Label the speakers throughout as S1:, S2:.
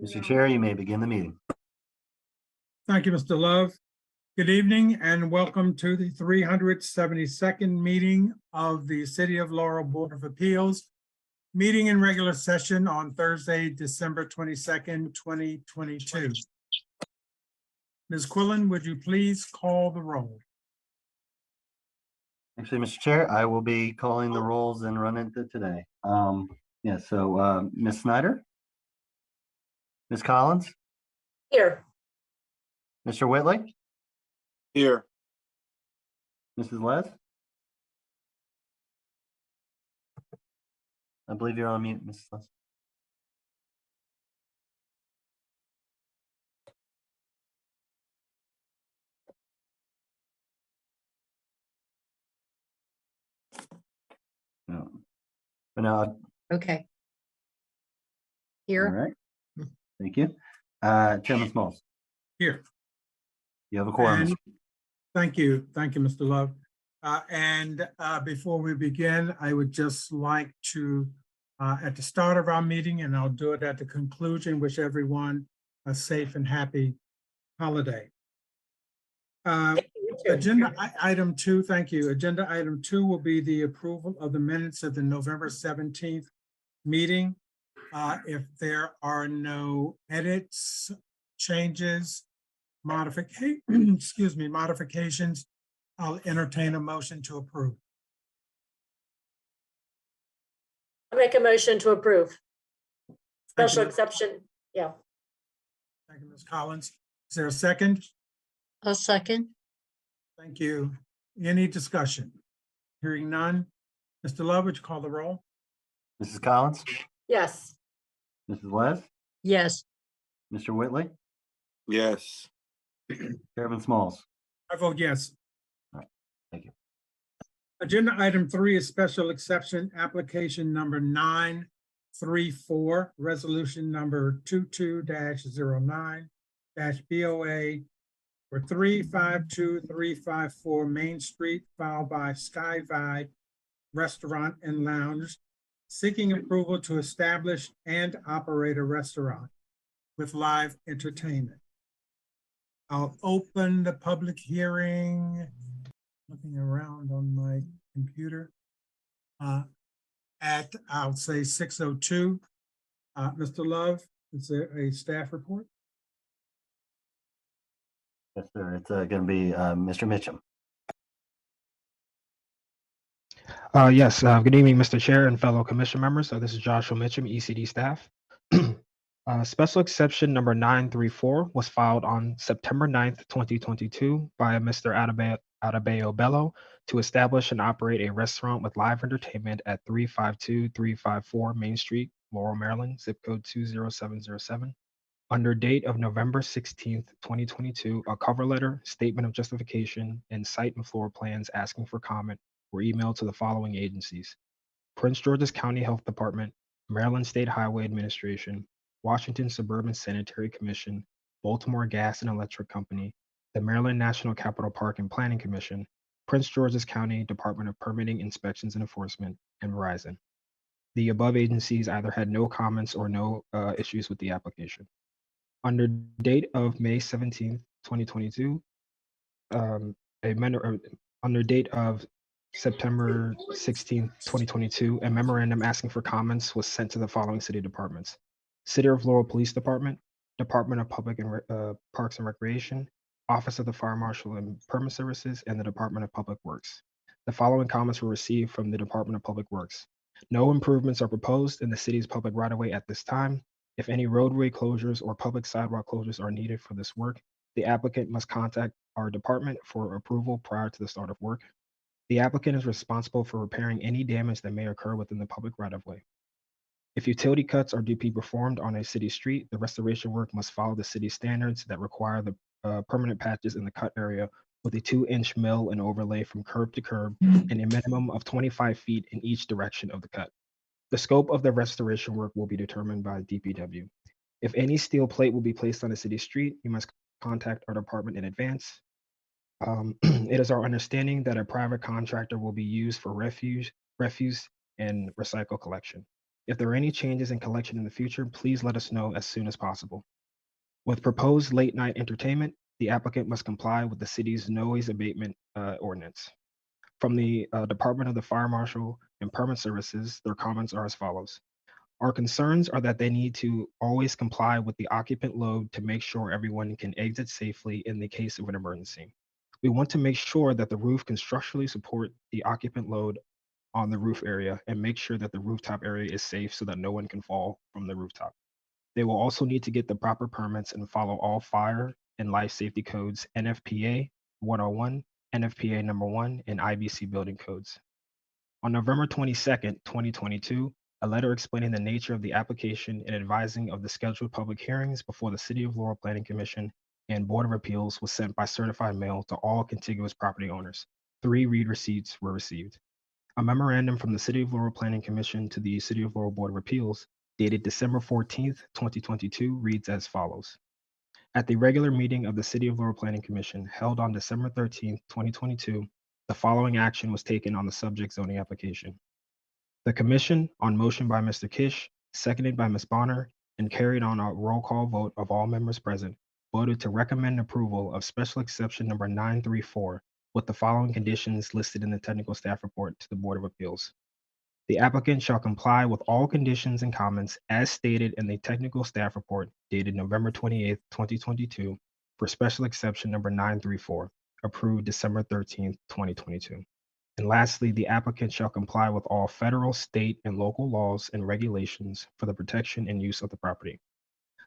S1: Mr. Chair, you may begin the meeting.
S2: Thank you, Mr. Love. Good evening and welcome to the 372nd meeting of the City of Laurel Board of Appeals, meeting in regular session on Thursday, December 22nd, 2022. Ms. Quillen, would you please call the roll?
S1: Actually, Mr. Chair, I will be calling the rolls and run into today. Ms. Snyder? Ms. Collins?
S3: Here.
S1: Mr. Whitley?
S4: Here.
S1: Mrs. Les? I believe you're on mute, Mrs. Les. No. But now,
S3: Okay.
S1: all
S3: Here.
S1: right. Thank you. Chairman Smalls,
S2: Here.
S1: you have a quorum.
S2: And thank you. Thank you, Mr. Love. Before we begin, I would just like to, at the start of our meeting, and I'll do it at the conclusion, wish everyone a safe and happy holiday. Agenda item 2, thank you. Agenda item 2 will be the approval of the minutes of the November 17th meeting. If there are no edits, changes, modifications, I'll entertain a motion to approve.
S3: I make a motion to approve.
S2: Thank
S3: Special
S2: you.
S3: exception. Yeah.
S2: Thank you, Ms. Collins. Is there a second?
S3: A second.
S2: Thank you. Any discussion? Hearing none. Mr. Love, would you call the roll?
S1: Mrs. Collins?
S3: Yes.
S1: Mrs. Les?
S3: Yes.
S1: Mr. Whitley?
S4: Yes.
S1: Chairman Smalls?
S2: I vote yes.
S1: All right. Thank you.
S2: Agenda item 3 is special exception application number 934, resolution number 22-09-BOA for 352354 Main Street, filed by Skyvibe Restaurant and Lounge, seeking approval to establish and operate a restaurant with live entertainment. I'll open the public hearing, looking around on my computer, at, I'll say 6:02. Mr. Love, is there a staff report?
S1: Yes, sir. It's going to be Mr. Mitchum.
S5: Yes, good evening, Mr. Chair and fellow commission members. This is Joshua Mitchum, ECD staff. Special exception number 934 was filed on September 9th, 2022 by Mr. Adebayo Bello to establish and operate a restaurant with live entertainment at 352354 Main Street, Laurel, Maryland, zip code 20707. Under date of November 16th, 2022, a cover letter, statement of justification, and site and floor plans asking for comment were emailed to the following agencies: Prince George's County Health Department, Maryland State Highway Administration, Washington Suburban Sanitary Commission, Baltimore Gas and Electric Company, the Maryland National Capital Park and Planning Commission, Prince George's County Department of Permitting, Inspections and Enforcement, and Verizon. The above agencies either had no comments or no issues with the application. Under date of May 17th, 2022, under date of September 16th, 2022, a memorandum asking for comments was sent to the following city departments: City of Laurel Police Department, Department of Public and Parks and Recreation, Office of the Fire Marshal and Permit Services, and the Department of Public Works. The following comments were received from the Department of Public Works: no improvements are proposed in the city's public right-of-way at this time. If any roadway closures or public sidewalk closures are needed for this work, the applicant must contact our department for approval prior to the start of work. The applicant is responsible for repairing any damage that may occur within the public right-of-way. If utility cuts are to be performed on a city street, the restoration work must follow the city standards that require the permanent patches in the cut area with a 2-inch mill and overlay from curb to curb and a minimum of 25 feet in each direction of the cut. The scope of the restoration work will be determined by DPW. If any steel plate will be placed on a city street, you must contact our department in advance. It is our understanding that a private contractor will be used for refuse and recycle collection. If there are any changes in collection in the future, please let us know as soon as possible. With proposed late night entertainment, the applicant must comply with the city's noise abatement ordinance. From the Department of the Fire Marshal and Permit Services, their comments are as follows. Our concerns are that they need to always comply with the occupant load to make sure everyone can exit safely in the case of an emergency. We want to make sure that the roof can structurally support the occupant load on the roof area and make sure that the rooftop area is safe so that no one can fall from the rooftop. They will also need to get the proper permits and follow all fire and life safety codes, NFPA 101, NFPA number 1, and IBC building codes. On November 22nd, 2022, a letter explaining the nature of the application and advising of the scheduled public hearings before the City of Laurel Planning Commission and Board of Appeals was sent by certified mail to all contiguous property owners. 3 read receipts were received. A memorandum from the City of Laurel Planning Commission to the City of Laurel Board of Appeals dated December 14th, 2022 reads as follows. At the regular meeting of the City of Laurel Planning Commission held on December 13th, 2022, the following action was taken on the subject zoning application. The commission, on motion by Mr. Kish, seconded by Ms. Bonner, and carried on a roll call vote of all members present, voted to recommend approval of special exception number 934 with the following conditions listed in the technical staff report to the Board of Appeals. The applicant shall comply with all conditions and comments as stated in the technical staff report dated November 28th, 2022 for special exception number 934, approved December 13th, 2022. And lastly, the applicant shall comply with all federal, state, and local laws and regulations for the protection and use of the property.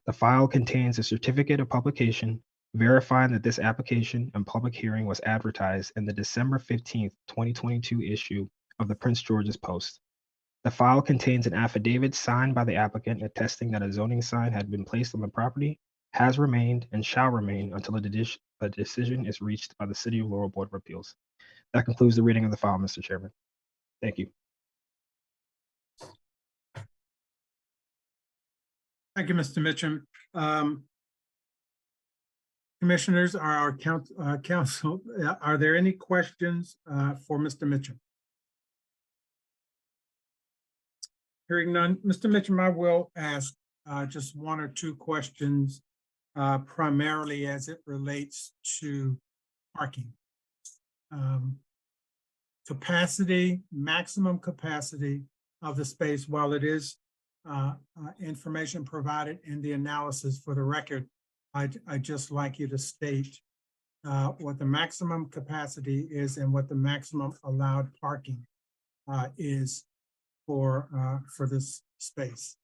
S5: The file contains a certificate of publication verifying that this application and public hearing was advertised in the December 15th, 2022 issue of the Prince George's Post. The file contains an affidavit signed by the applicant attesting that a zoning sign had been placed on the property, has remained, and shall remain until a decision is reached by the City of Laurel Board of Appeals. That concludes the reading of the file, Mr. Chairman. Thank you.
S2: Thank you, Mr. Mitchum. Commissioners, our council, are there any questions for Mr. Mitchum? Hearing none, Mr. Mitchum, I will ask just 1 or 2 questions, primarily as it relates to parking. Capacity, maximum capacity of the space, while it is information provided in the analysis for the record, I'd just like you to state what the maximum capacity is and what the maximum allowed parking is for this space.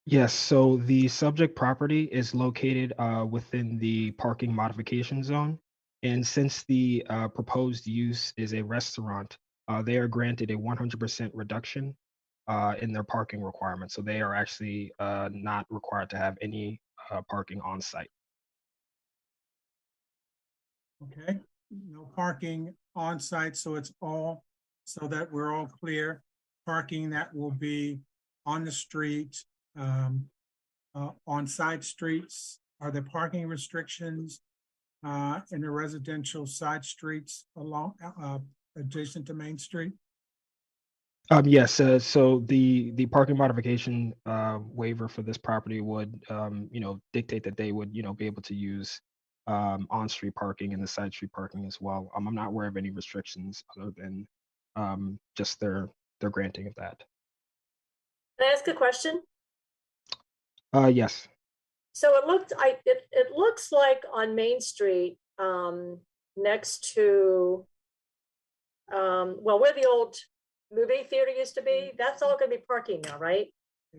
S5: Yes, so the subject property is located within the parking modification zone. And since the proposed use is a restaurant, they are granted a 100% reduction in their parking requirements. So they are actually not required to have any parking on site.
S2: Okay, no parking on site, so it's all, so that we're all clear, parking that will be on the street, on side streets. Are there parking restrictions in the residential side streets along adjacent to Main Street?
S5: Yes, so the parking modification waiver for this property would, dictate that they would, be able to use on-street parking and the side street parking as well. I'm not aware of any restrictions other than just their granting of that.
S6: Can I ask a question?
S5: Yes.
S6: So it looks like on Main Street, next to where the old movie theater used to be, that's all going to be parking now, right?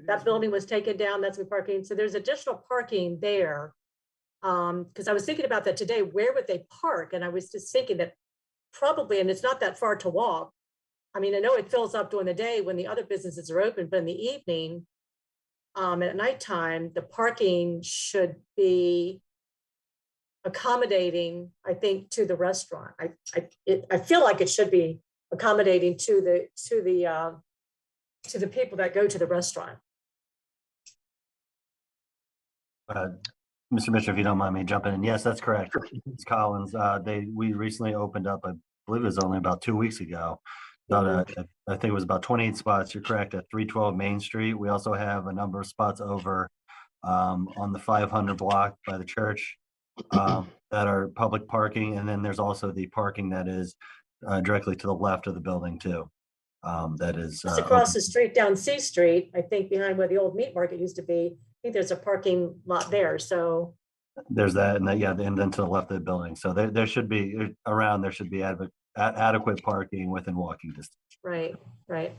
S6: That building was taken down, that's the parking. So there's additional parking there. Because I was thinking about that today, where would they park? And I was just thinking that probably, and it's not that far to walk. I mean, I know it fills up during the day when the other businesses are open, but in the evening, at nighttime, the parking should be accommodating, I think, to the restaurant. I feel like it should be accommodating to the people that go to the restaurant.
S1: Mr. Mitchell, if you don't mind me jumping in. Yes, that's correct. It's Collins. We recently opened up, I believe it was only about 2 weeks ago, I think it was about 28 spots. You're correct, at 312 Main Street. We also have a number of spots over on the 500 block by the church that are public parking. And then there's also the parking that is directly to the left of the building too. That is
S6: Just across
S1: open.
S6: the street down C Street, I think behind where the old meat market used to be, I think there's a parking lot there, so.
S1: There's that, and then, yeah, and then to the left of the building. So there should be around, there should be adequate parking within walking distance.
S6: Right, right.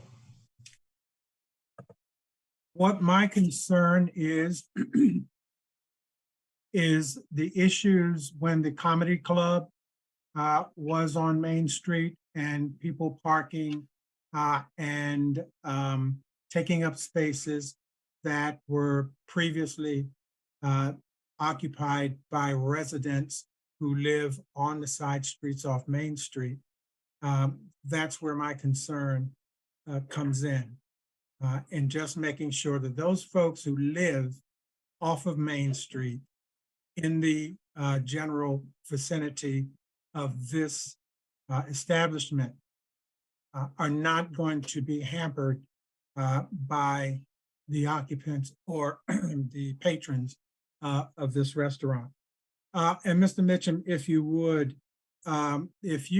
S2: What my concern is the issues when the comedy club was on Main Street and people parking and taking up spaces that were previously occupied by residents who live on the side streets off Main Street. That's where my concern comes in. And just making sure that those folks who live off of Main Street in the general vicinity of this establishment are not going to be hampered by the occupants or the patrons of this restaurant. And Mr. Mitchum, if you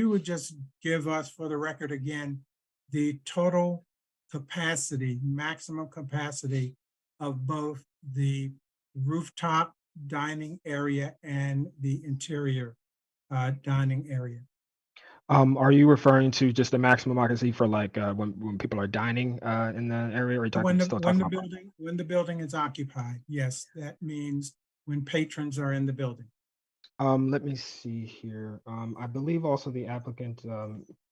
S2: would just give us for the record again, the total capacity, maximum capacity of both the rooftop dining area and the interior dining area.
S5: Are you referring to just the maximum occupancy for like when people are dining in the area, or are you talking, still talking about?
S2: When the building is occupied, yes, that means when patrons are in the building.
S5: Let me see here. I believe also the applicant,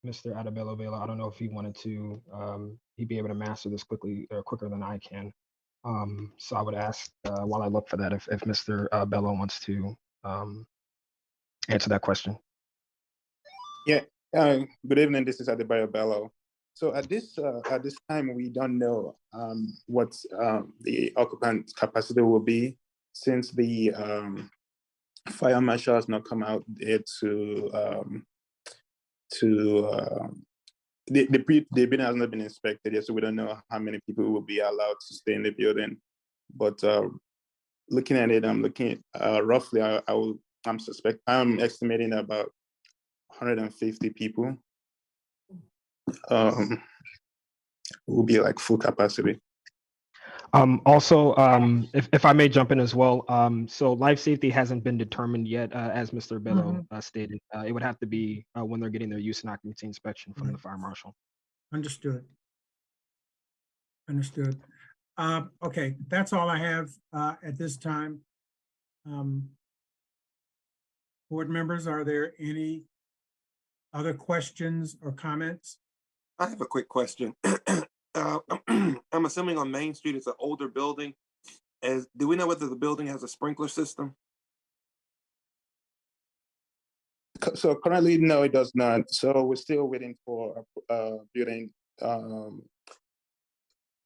S5: Mr. Adabello Vela, I don't know if he wanted to, he'd be able to master this quickly or quicker than I can. So I would ask while I look for that, if Mr. Bello wants to answer that question.
S7: Yeah, good evening. This is Adebayo Bello. So at this time, we don't know what the occupant capacity will be, since the fire marshal has not come out there the building has not been inspected yet, so we don't know how many people will be allowed to stay in the building. But looking at it, I'm looking at roughly, I'm estimating about 150 people will be like full capacity.
S5: Also, if I may jump in as well, so life safety hasn't been determined yet, as Mr. Bello stated. It would have to be when they're getting their use and occupancy inspection from the fire marshal.
S2: Understood. Understood. Okay, that's all I have at this time. Board members, are there any other questions or comments?
S4: I have a quick question. I'm assuming on Main Street it's an older building. Do we know whether the building has a sprinkler system?
S7: So currently, no, it does not. So we're still waiting for building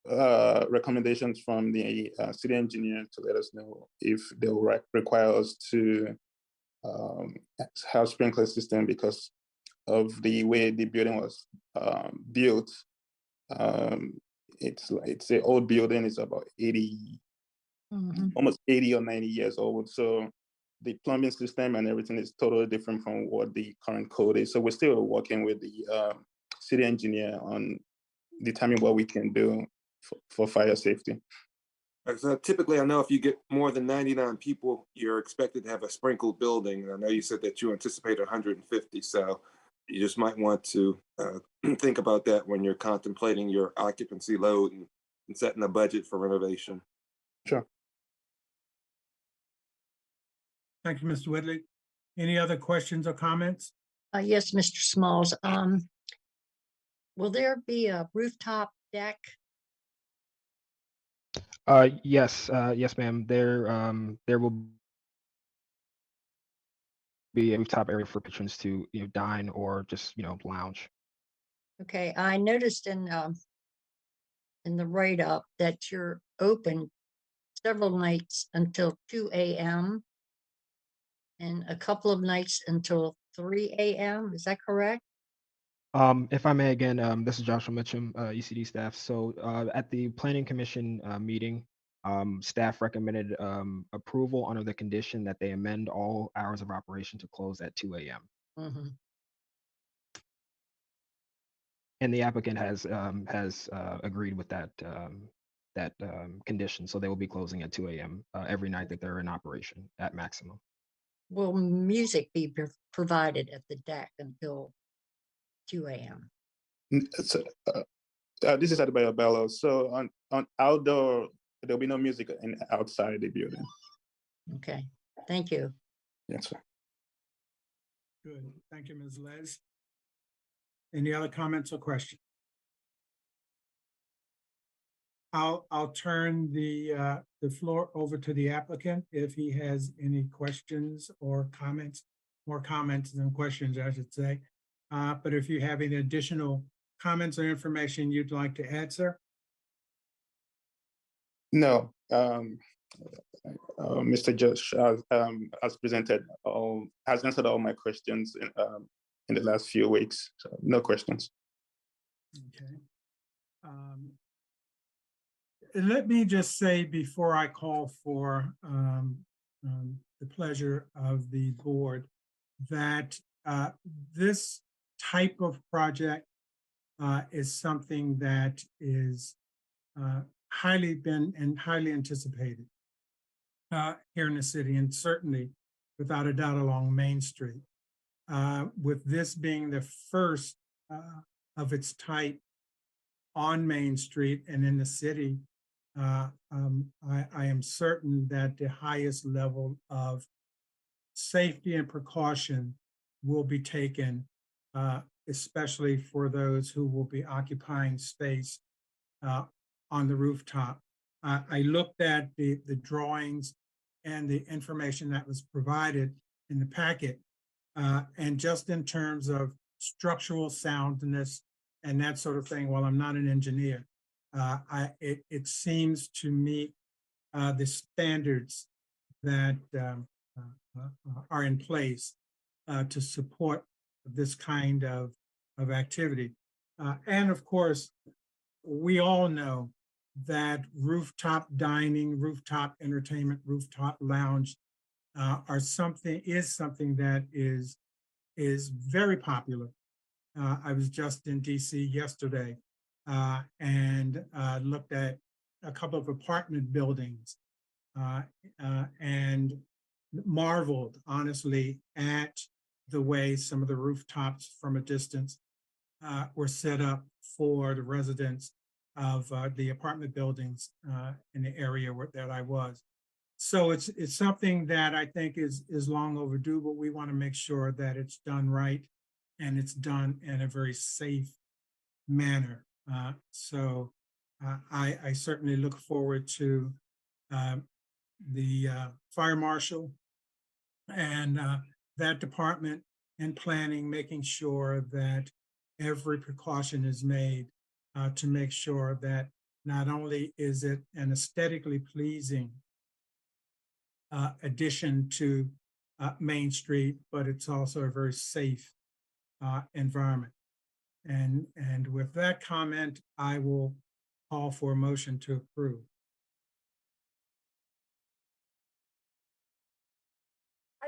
S7: recommendations from the city engineer to let us know if they'll require us to have sprinkler system because of the way the building was built. It's an old building. It's about 80, almost 80 or 90 years old. So the plumbing system and everything is totally different from what the current code is. So we're still working with the city engineer on determining what we can do for fire safety.
S4: So typically, I know if you get more than 99 people, you're expected to have a sprinkled building. And I know you said that you anticipate 150. So you just might want to think about that when you're contemplating your occupancy load and setting a budget for renovation.
S7: Sure.
S2: Thank you, Mr. Whitley. Any other questions or comments?
S3: Yes, Mr. Smalls. Will there be a rooftop deck?
S5: Yes, ma'am. There will be a rooftop area for patrons to dine or just lounge.
S3: Okay, I noticed in the write-up that you're open several nights until 2 a.m. and a couple of nights until 3 a.m. Is that correct?
S5: If I may again, this is Joshua Mitchum, ECD staff. So at the Planning Commission meeting, staff recommended approval under the condition that they amend all hours of operation to close at 2 a.m.
S3: Mhm.
S5: And the applicant has agreed with that condition. So they will be closing at 2 a.m. Every night that they're in operation at maximum.
S3: Will music be provided at the deck until 2 a.m.?
S7: So, this is Adebayo Bello. So on outdoor, there'll be no music outside the building.
S3: Okay, thank you.
S7: Yes, sir.
S2: Good. Thank you, Ms. Les. Any other comments or questions? I'll turn the floor over to the applicant if he has any questions or comments, more comments than questions, I should say. But if you have any additional comments or information you'd like to add, sir?
S7: No, Mr. Josh has presented has answered all my questions in the last few weeks. So no questions.
S2: Okay. Let me just say before I call for the pleasure of the board that this type of project is something that is highly anticipated here in the city, and certainly without a doubt along Main Street. With this being the first of its type on Main Street and in the city, I am certain that the highest level of safety and precaution will be taken, especially for those who will be occupying space on the rooftop. I looked at the drawings and the information that was provided in the packet, and just in terms of structural soundness and that sort of thing, while I'm not an engineer, it seems to meet the standards that are in place to support this kind of activity. And of course, we all know that rooftop dining, rooftop entertainment, rooftop lounge is something that is very popular. I was just in DC yesterday and looked at a couple of apartment buildings and marveled honestly at the way some of the rooftops from a distance were set up for the residents of the apartment buildings in the area that I was. So it's something that I think is long overdue, but we want to make sure that it's done right and it's done in a very safe manner. So I certainly look forward to the fire marshal and that department and planning, making sure that every precaution is made to make sure that not only is it an aesthetically pleasing addition to Main Street, but it's also a very safe environment. And with that comment, I will call for a motion to approve.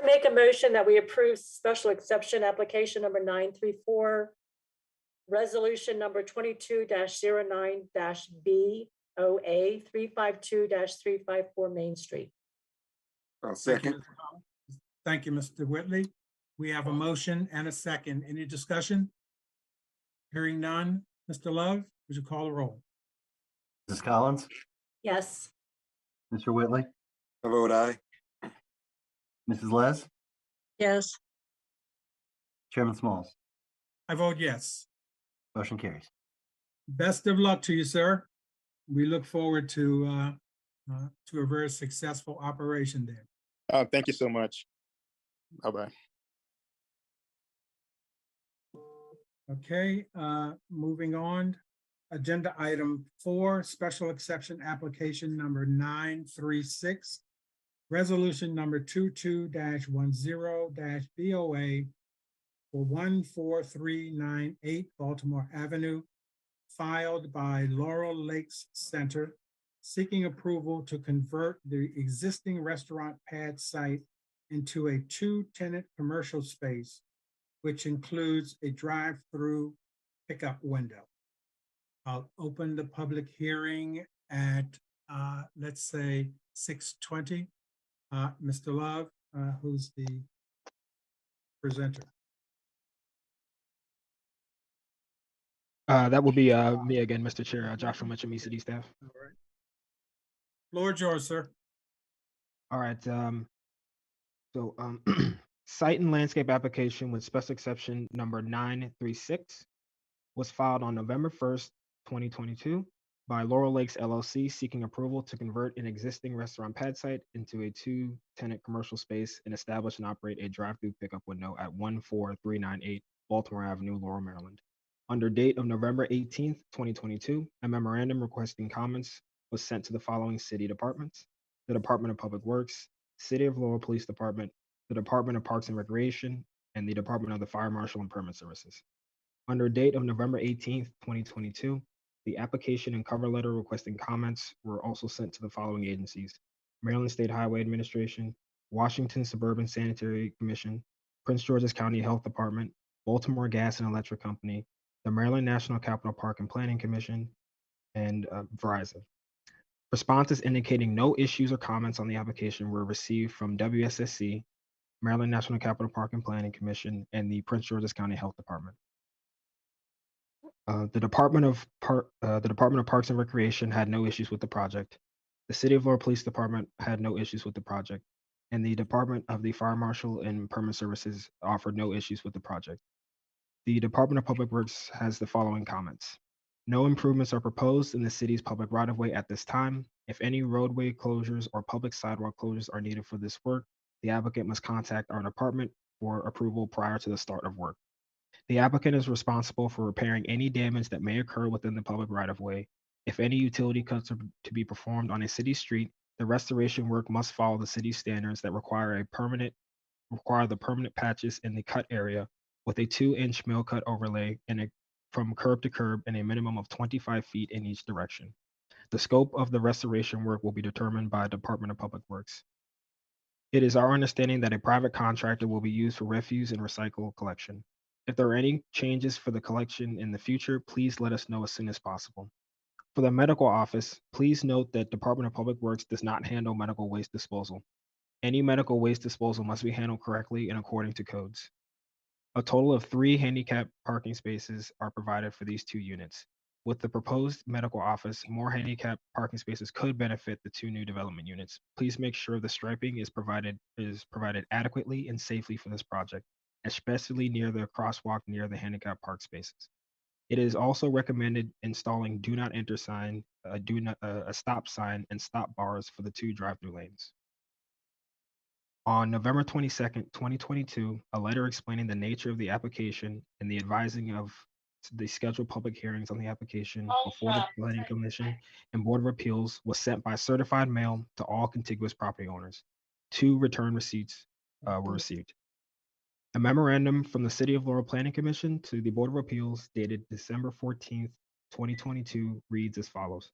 S6: I make a motion that we approve special exception application number 934, resolution number 22-09-BOA 352-354 Main Street.
S4: I'll
S2: Thank you,
S4: second.
S2: Mr. Collins. Thank you, Mr. Whitley. We have a motion and a second. Any discussion? Hearing none. Mr. Love, would you call the roll?
S1: Mrs. Collins,
S6: Yes.
S1: Mr. Whitley,
S4: I vote aye.
S1: Mrs. Les,
S3: Yes,
S1: Chairman Smalls.
S2: I vote yes.
S1: Motion carries.
S2: Best of luck to you, sir. We look forward to a very successful operation there.
S7: Thank you so much. Bye-bye.
S2: Okay, moving on. Agenda item 4, special exception application number 936. Resolution number 22-10-BOA for 14398 Baltimore Avenue, filed by Laurel Lakes Centre, seeking approval to convert the existing restaurant pad site into a two-tenant commercial space, which includes a drive-through pickup window. I'll open the public hearing at, let's say, 6:20. Mr. Love, who's the presenter?
S5: That will be me again, Mr. Chair, Joshua Mitchell, City staff.
S2: All right. Floor is yours, sir.
S5: All right, site and landscape application with special exception number 936 was filed on November 1st, 2022 by Laurel Lakes LLC, seeking approval to convert an existing restaurant pad site into a two-tenant commercial space and establish and operate a drive-through pickup window at 14398 Baltimore Avenue, Laurel, Maryland. Under date of November 18th, 2022, a memorandum requesting comments was sent to the following city departments: the Department of Public Works, City of Laurel Police Department, the Department of Parks and Recreation, and the Department of the Fire Marshal and Permit Services. Under date of November 18th, 2022, the application and cover letter requesting comments were also sent to the following agencies: Maryland State Highway Administration, Washington Suburban Sanitary Commission, Prince George's County Health Department, Baltimore Gas and Electric Company, the Maryland National Capital Park and Planning Commission, and Verizon. Responses indicating no issues or comments on the application were received from WSSC, Maryland National Capital Park and Planning Commission, and the Prince George's County Health Department. The Department of Parks and Recreation had no issues with the project. The City of Laurel Police Department had no issues with the project, and the Department of the Fire Marshal and Permit Services offered no issues with the project. The Department of Public Works has the following comments: no improvements are proposed in the city's public right-of-way at this time. If any roadway closures or public sidewalk closures are needed for this work, the applicant must contact our department for approval prior to the start of work. The applicant is responsible for repairing any damage that may occur within the public right-of-way. If any utility cuts are to be performed on a city street, the restoration work must follow the city standards that require the permanent patches in the cut area with a 2-inch mill cut overlay from curb to curb and a minimum of 25 feet in each direction. The scope of the restoration work will be determined by Department of Public Works. It is our understanding that a private contractor will be used for refuse and recycle collection. If there are any changes for the collection in the future, please let us know as soon as possible. For the medical office, please note that Department of Public Works does not handle medical waste disposal. Any medical waste disposal must be handled correctly and according to codes. A total of 3 handicap parking spaces are provided for these 2 units. With the proposed medical office, more handicap parking spaces could benefit the 2 new development units. Please make sure the striping is provided adequately and safely for this project, especially near the crosswalk near the handicap park spaces. It is also recommended installing do not enter sign, a stop sign, and stop bars for the 2 drive-through lanes. On November 22nd, 2022, a letter explaining the nature of the application and the advising of the scheduled public hearings on the application before the Planning Commission and Board of Appeals was sent by certified mail to all contiguous property owners. 2 return receipts were received. A memorandum from the City of Laurel Planning Commission to the Board of Appeals dated December 14th, 2022 reads as follows.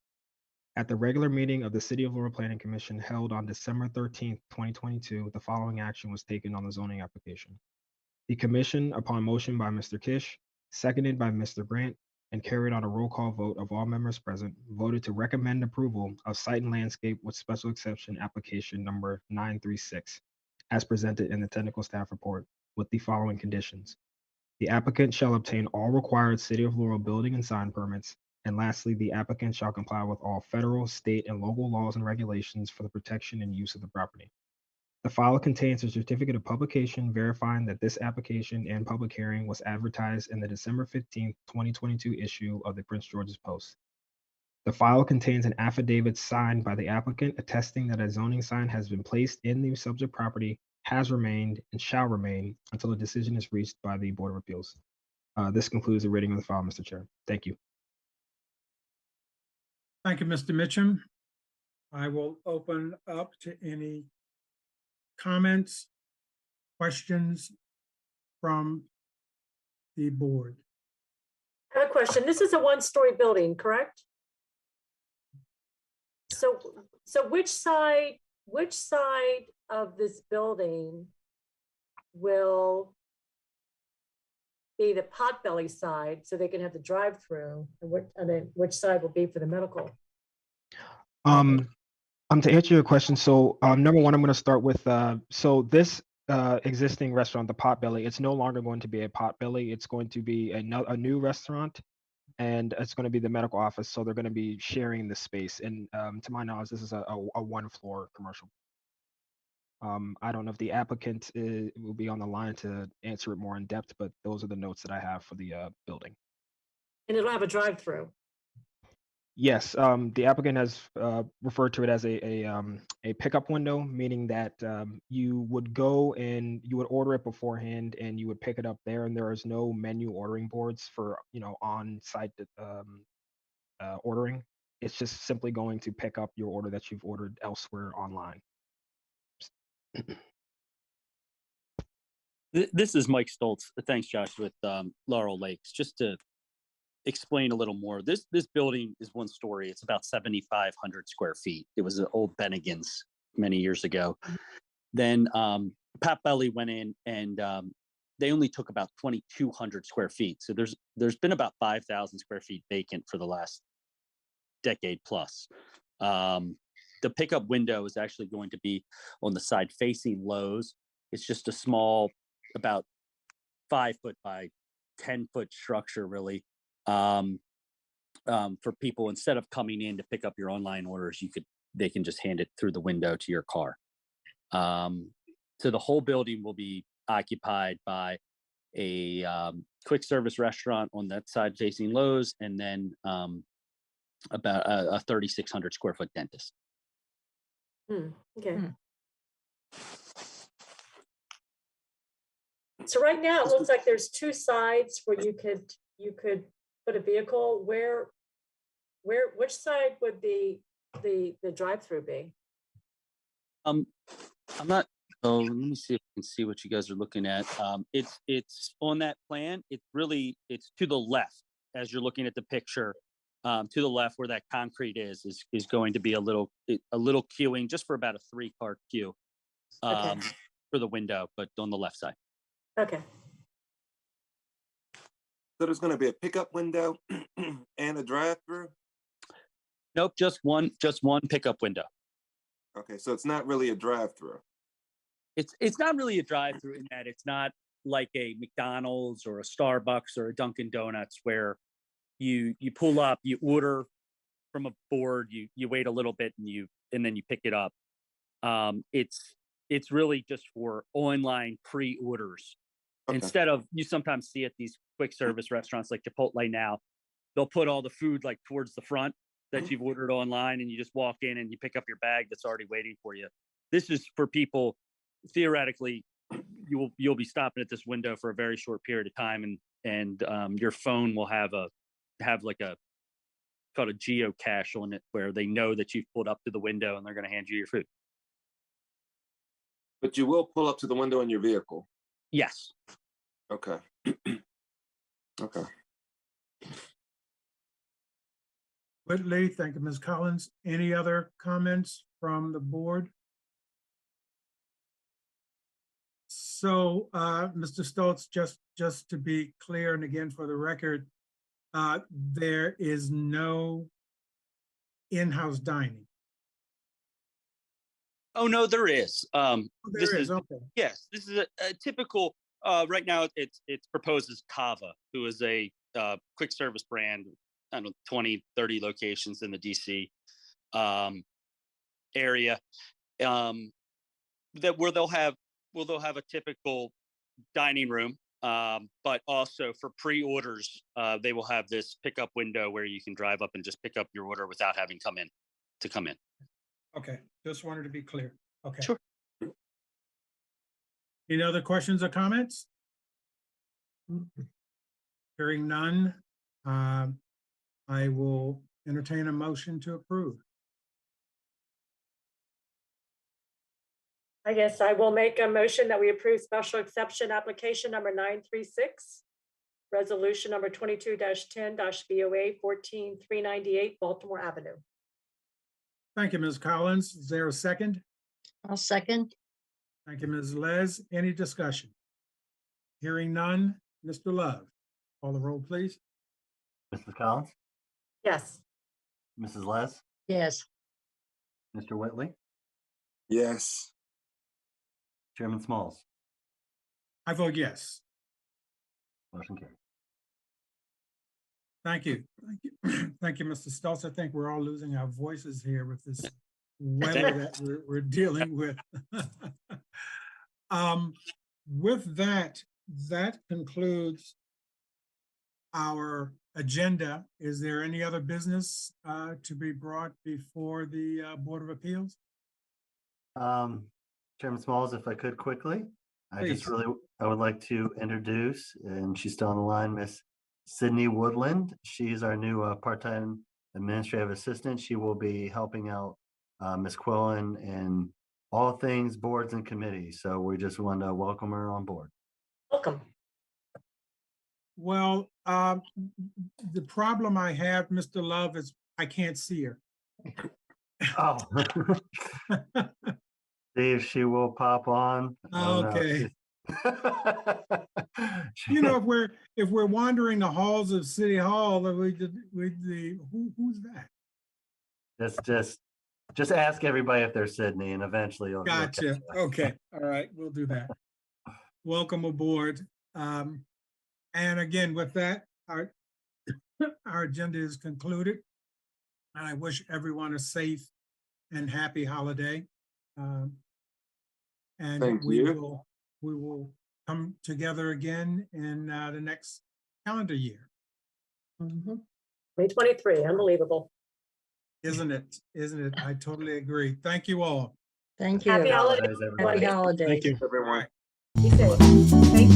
S5: At the regular meeting of the City of Laurel Planning Commission held on December 13th, 2022, the following action was taken on the zoning application. The commission, upon motion by Mr. Kish, seconded by Mr. Grant, and carried on a roll call vote of all members present, voted to recommend approval of site and landscape with special exception application number 936, as presented in the technical staff report, with the following conditions. The applicant shall obtain all required City of Laurel building and sign permits. And lastly, the applicant shall comply with all federal, state, and local laws and regulations for the protection and use of the property. The file contains a certificate of publication verifying that this application and public hearing was advertised in the December 15th, 2022 issue of the Prince George's Post. The file contains an affidavit signed by the applicant attesting that a zoning sign has been placed in the subject property, has remained, and shall remain until a decision is reached by the Board of Appeals. This concludes the reading of the file, Mr. Chair. Thank you.
S2: Thank you, Mr. Mitchum. I will open up to any comments, questions from the board.
S6: I have a question. This is a one-story building, correct? So which side of this building will be the Potbelly side so they can have the drive-through, and then which side will be for the medical?
S5: To answer your question, so number one, I'm going to start with so this existing restaurant, the Potbelly, it's no longer going to be a Potbelly. It's going to be a new restaurant, and it's going to be the medical office. So they're going to be sharing the space. And to my knowledge, this is a one-floor commercial. I don't know if the applicant will be on the line to answer it more in depth, but those are the notes that I have for the building.
S6: And it'll have a drive-through.
S5: Yes, the applicant has referred to it as a pickup window, meaning that you would go and you would order it beforehand and you would pick it up there, and there is no menu ordering boards for on-site ordering. It's just simply going to pick up your order that you've ordered elsewhere online.
S8: This is Mike Stoltz. Thanks, Josh, with Laurel Lakes. Just to explain a little more, this building is one story. It's about 7,500 square feet. It was an old Bennigan's many years ago. Then Potbelly went in and they only took about 2,200 square feet. So there's been about 5,000 square feet vacant for the last decade plus. The pickup window is actually going to be on the side facing Lowe's. It's just a small, about 5 foot by 10 foot structure, really. For people, instead of coming in to pick up your online orders, they can just hand it through the window to your car. So the whole building will be occupied by a quick service restaurant on that side facing Lowe's, and then about a 3,600 square foot dentist.
S6: Okay.
S3: Hmm.
S6: So right now it looks like there's two sides where you could put a vehicle. Which side would the drive-through be?
S8: I'm not. Oh, let me see if I can see what you guys are looking at. It's on that plan. It's to the left as you're looking at the picture. To the left where that concrete is going to be a little queuing, just for about a 3-car queue
S6: Okay.
S8: for the window, but on the left side.
S6: Okay.
S4: So there's going to be a pickup window and a drive-through?
S8: Nope, just one pickup window.
S4: Okay, so it's not really a drive-through.
S8: It's not really a drive-through in that it's not like a McDonald's or a Starbucks or a Dunkin' Donuts where you pull up, you order from a board, you wait a little bit and then you pick it up. It's really just for online pre-orders.
S4: Okay.
S8: Instead of, you sometimes see at these quick service restaurants like Chipotle now, they'll put all the food like towards the front that you've ordered online, and you just walk in and you pick up your bag that's already waiting for you. This is for people, theoretically, you'll be stopping at this window for a very short period of time, and your phone will have like a called a geocache on it where they know that you've pulled up to the window and they're going to hand you your food.
S4: But you will pull up to the window in your vehicle?
S8: Yes.
S4: Okay. Okay.
S2: Whitley, thank you, Ms. Collins. Any other comments from the board? So, Mr. Stoltz, just to be clear, and again for the record, there is no in-house dining.
S8: Oh no, there is.
S2: There is, okay.
S8: Yes, this is a typical. Right now, it's proposed as Kava, who is a quick service brand. I don't know, 20, 30 locations in the DC area. Where they'll have a typical dining room, but also for pre-orders, they will have this pickup window where you can drive up and just pick up your order without having come in.
S2: Okay, just wanted to be clear. Okay.
S8: Sure.
S2: Any other questions or comments? Hearing none, I will entertain a motion to approve.
S6: I guess I will make a motion that we approve special exception application number 936 resolution number 22-10-BOA 14398 Baltimore Avenue.
S2: Thank you, Ms. Collins. Is there a second?
S3: I'll second.
S2: Thank you, Ms. Les. Any discussion? Hearing none. Mr. Love, call the roll, please.
S1: Mrs. Collins,
S6: Yes.
S1: Mrs. Les,
S3: Yes.
S1: Mr. Whitley,
S4: Yes.
S1: Chairman Smalls.
S2: I vote yes.
S1: Motion carries.
S2: Thank you. Thank you. Thank you, Mr. Stoltz. I think we're all losing our voices here with this weather that we're dealing with. With that, that concludes our agenda. Is there any other business to be brought before the Board of Appeals?
S1: Chairman Smalls, if I could quickly,
S2: Please.
S1: I would like to introduce, and she's still on the line, Miss Sydney Woodland. She's our new part-time administrative assistant. She will be helping out Miss Quillen in all things boards and committees. So we just want to welcome her on board.
S6: Welcome.
S2: Well, the problem I have, Mr. Love, is I can't see her.
S1: Oh. See if she will pop on. I don't know.
S2: Okay. You know, if we're wandering the halls of City Hall, who's that?
S1: Just ask everybody if they're Sydney, and eventually you'll catch
S2: Gotcha.
S1: us.
S2: Okay. All right. We'll do that. Welcome aboard. And again, with that, our agenda is concluded. And I wish everyone a safe and happy holiday. And
S4: Thank
S2: we
S4: you.
S2: will come together again in the next calendar year.
S3: Mhm.
S6: 2023, unbelievable.
S2: Isn't it? Isn't it? I totally agree. Thank you all.
S3: Thank you.
S6: Happy holidays,
S1: Holidays, everybody.
S3: Happy holidays.
S2: Thank you.
S4: Everyone.
S2: Bye.
S6: Be safe. Thank you.